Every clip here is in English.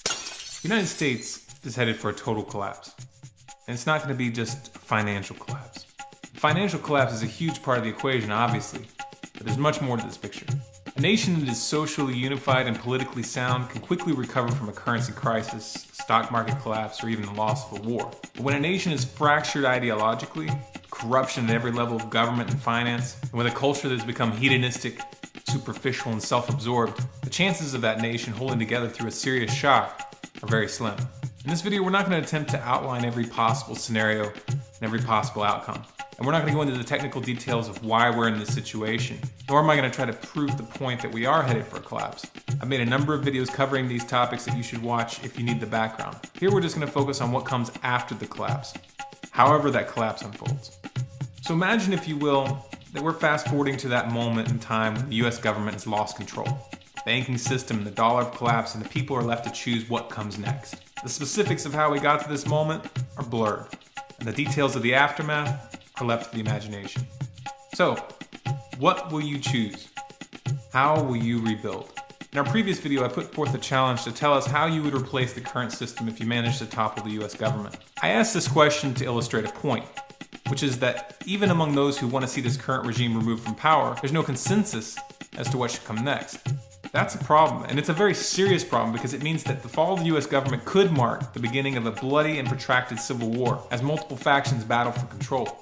The United States is headed for a total collapse. And it's not going to be just a financial collapse. Financial collapse is a huge part of the equation, obviously, but there's much more to this picture. A nation that is socially unified and politically sound can quickly recover from a currency crisis, stock market collapse, or even the loss of a war. But when a nation is fractured ideologically, corruption at every level of government and finance, and with a culture that has become hedonistic, superficial, and self-absorbed, the chances of that nation holding together through a serious shock are very slim. In this video, we're not going to attempt to outline every possible scenario and every possible outcome. And we're not going to go into the technical details of why we're in this situation, nor am I going to try to prove the point that we are headed for a collapse. I've made a number of videos covering these topics that you should watch if you need the background. Here we're just going to focus on what comes after the collapse, however that collapse unfolds. So imagine, if you will, that we're fast forwarding to that moment in time when the US government has lost control. The banking system and the dollar have collapsed, and the people are left to choose what comes next. The specifics of how we got to this moment are blurred, and the details of the aftermath are left to the imagination. So, what will you choose? How will you rebuild? In our previous video, I put forth a challenge to tell us how you would replace the current system if you managed to topple the US government. I asked this question to illustrate a point, which is that even among those who want to see this current regime removed from power, there's no consensus as to what should come next. That's a problem, and it's a very serious problem because it means that the fall of the US government could mark the beginning of a bloody and protracted civil war as multiple factions battle for control.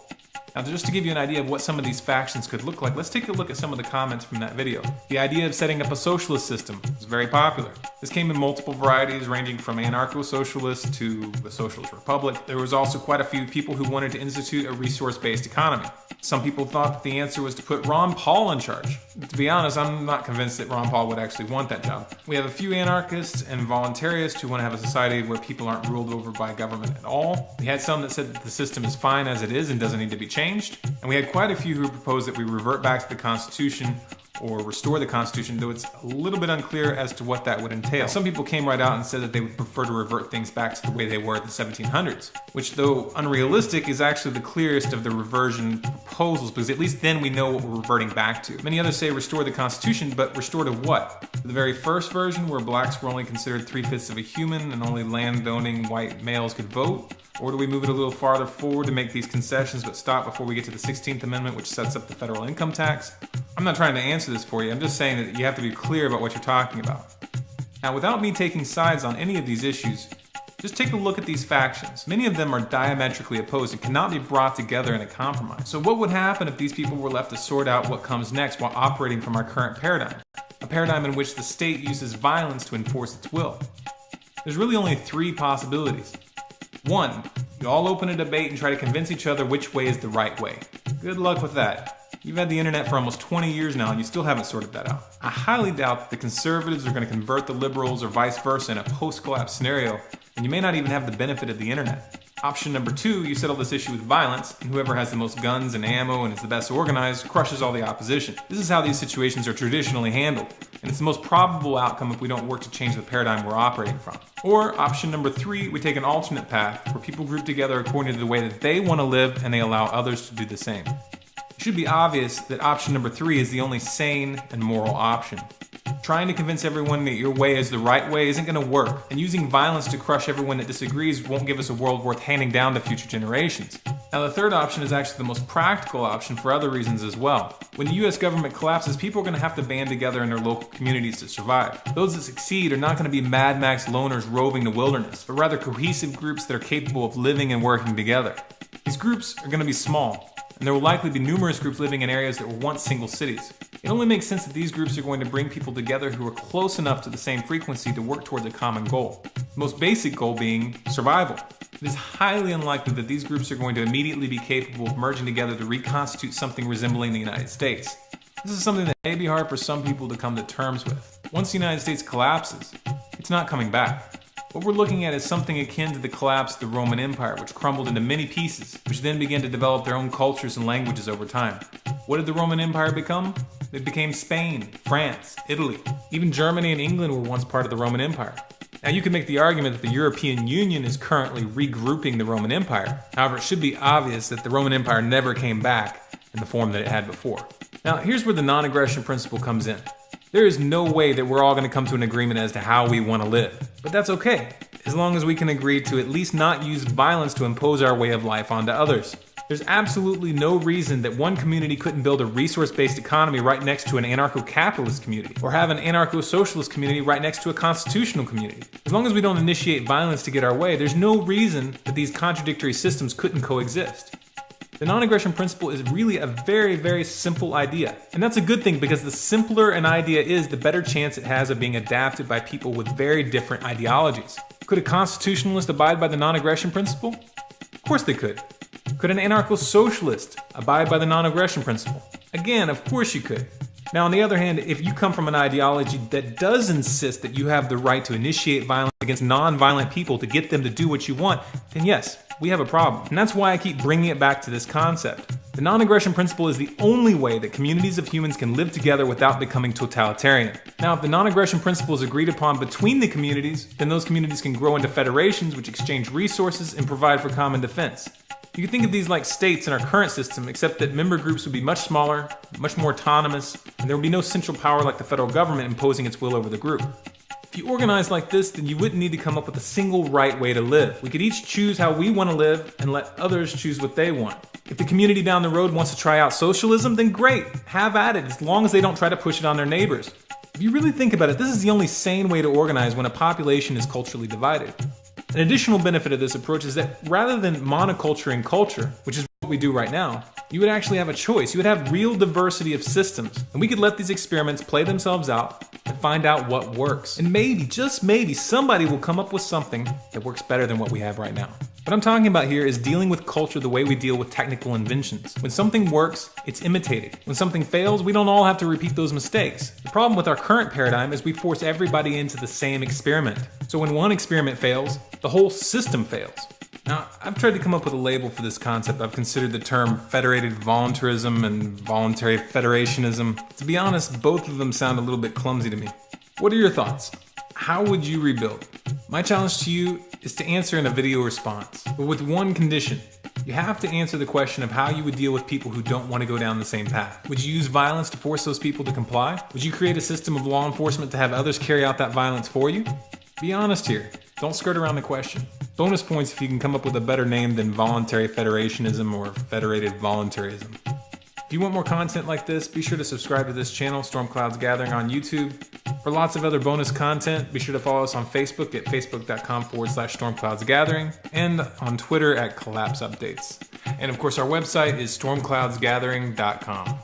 Now, just to give you an idea of what some of these factions could look like, let's take a look at some of the comments from that video. The idea of setting up a socialist system was very popular. This came in multiple varieties, ranging from anarcho-socialist to a socialist republic. There was also quite a few people who wanted to institute a resource-based economy. Some people thought that the answer was to put Ron Paul in charge. To be honest, I'm not convinced that Ron Paul would actually want that job. We have a few anarchists and voluntarists who want to have a society where people aren't ruled over by government at all. We had some that said that the system is fine as it is and doesn't need to be changed. And we had quite a few who proposed that we revert back to the Constitution or restore the Constitution, though it's a little bit unclear as to what that would entail. Some people came right out and said that they would prefer to revert things back to the way they were at the 1700s, which, though unrealistic, is actually the clearest of the reversion proposals, because at least then we know what we're reverting back to. Many others say restore the Constitution, but restore to what? The very first version, where blacks were only considered 3/5 of a human and only land-owning white males could vote? Or do we move it a little farther forward to make these concessions but stop before we get to the 16th Amendment, which sets up the federal income tax? I'm not trying to answer this for you, I'm just saying that you have to be clear about what you're talking about. Now, without me taking sides on any of these issues, just take a look at these factions. Many of them are diametrically opposed and cannot be brought together in a compromise. So what would happen if these people were left to sort out what comes next while operating from our current paradigm? A paradigm in which the state uses violence to enforce its will. There's really only three possibilities. 1, you all open a debate and try to convince each other which way is the right way. Good luck with that. You've had the internet for almost 20 years now and you still haven't sorted that out. I highly doubt that the conservatives are going to convert the liberals or vice versa in a post-collapse scenario, and you may not even have the benefit of the internet. Option number 2, you settle this issue with violence, and whoever has the most guns and ammo and is the best organized crushes all the opposition. This is how these situations are traditionally handled, and it's the most probable outcome if we don't work to change the paradigm we're operating from. Or option number 3, we take an alternate path where people group together according to the way that they want to live and they allow others to do the same. It should be obvious that option number 3 is the only sane and moral option. Trying to convince everyone that your way is the right way isn't going to work, and using violence to crush everyone that disagrees won't give us a world worth handing down to future generations. Now, the third option is actually the most practical option for other reasons as well. When the US government collapses, people are going to have to band together in their local communities to survive. Those that succeed are not going to be Mad Max loners roving the wilderness, but rather cohesive groups that are capable of living and working together. These groups are going to be small, and there will likely be numerous groups living in areas that were once single cities. It only makes sense that these groups are going to bring people together who are close enough to the same frequency to work towards a common goal. The most basic goal being survival. It is highly unlikely that these groups are going to immediately be capable of merging together to reconstitute something resembling the United States. This is something that may be hard for some people to come to terms with. Once the United States collapses, it's not coming back. What we're looking at is something akin to the collapse of the Roman Empire, which crumbled into many pieces, which then began to develop their own cultures and languages over time. What did the Roman Empire become? It became Spain, France, Italy. Even Germany and England were once part of the Roman Empire. Now, you could make the argument that the European Union is currently regrouping the Roman Empire. However, it should be obvious that the Roman Empire never came back in the form that it had before. Now, here's where the non-aggression principle comes in. There is no way that we're all going to come to an agreement as to how we want to live. But that's okay, as long as we can agree to at least not use violence to impose our way of life onto others. There's absolutely no reason that one community couldn't build a resource-based economy right next to an anarcho-capitalist community, or have an anarcho-socialist community right next to a constitutional community. As long as we don't initiate violence to get our way, there's no reason that these contradictory systems couldn't coexist. The non-aggression principle is really a very, very simple idea. And that's a good thing, because the simpler an idea is, the better chance it has of being adapted by people with very different ideologies. Could a constitutionalist abide by the non-aggression principle? Of course they could. Could an anarcho-socialist abide by the non-aggression principle? Again, of course you could. Now, on the other hand, if you come from an ideology that does insist that you have the right to initiate violence against non-violent people to get them to do what you want, then yes, we have a problem. And that's why I keep bringing it back to this concept. The non-aggression principle is the only way that communities of humans can live together without becoming totalitarian. Now, if the non-aggression principle is agreed upon between the communities, then those communities can grow into federations which exchange resources and provide for common defense. You can think of these like states in our current system, except that member groups would be much smaller, much more autonomous, and there would be no central power like the federal government imposing its will over the group. If you organize like this, then you wouldn't need to come up with a single right way to live. We could each choose how we want to live and let others choose what they want. If the community down the road wants to try out socialism, then great, have at it, as long as they don't try to push it on their neighbors. If you really think about it, this is the only sane way to organize when a population is culturally divided. An additional benefit of this approach is that rather than monoculture culture, which is what we do right now, you would actually have a choice. You would have real diversity of systems, and we could let these experiments play themselves out and find out what works. And maybe, just maybe, somebody will come up with something that works better than what we have right now. What I'm talking about here is dealing with culture the way we deal with technical inventions. When something works, it's imitated. When something fails, we don't all have to repeat those mistakes. The problem with our current paradigm is we force everybody into the same experiment. So when one experiment fails, the whole system fails. Now, I've tried to come up with a label for this concept. I've considered the term federated voluntarism and voluntary federationism. To be honest, both of them sound a little bit clumsy to me. What are your thoughts? How would you rebuild? My challenge to you is to answer in a video response, but with one condition. You have to answer the question of how you would deal with people who don't want to go down the same path. Would you use violence to force those people to comply? Would you create a system of law enforcement to have others carry out that violence for you? Be honest here. Don't skirt around the question. Bonus points if you can come up with a better name than voluntary federationism or federated voluntarism. If you want more content like this, be sure to subscribe to this channel, Storm Clouds Gathering on YouTube. For lots of other bonus content, be sure to follow us on Facebook at facebook.com/stormcloudsgathering and on Twitter at Collapse Updates. And of course, our website is stormcloudsgathering.com.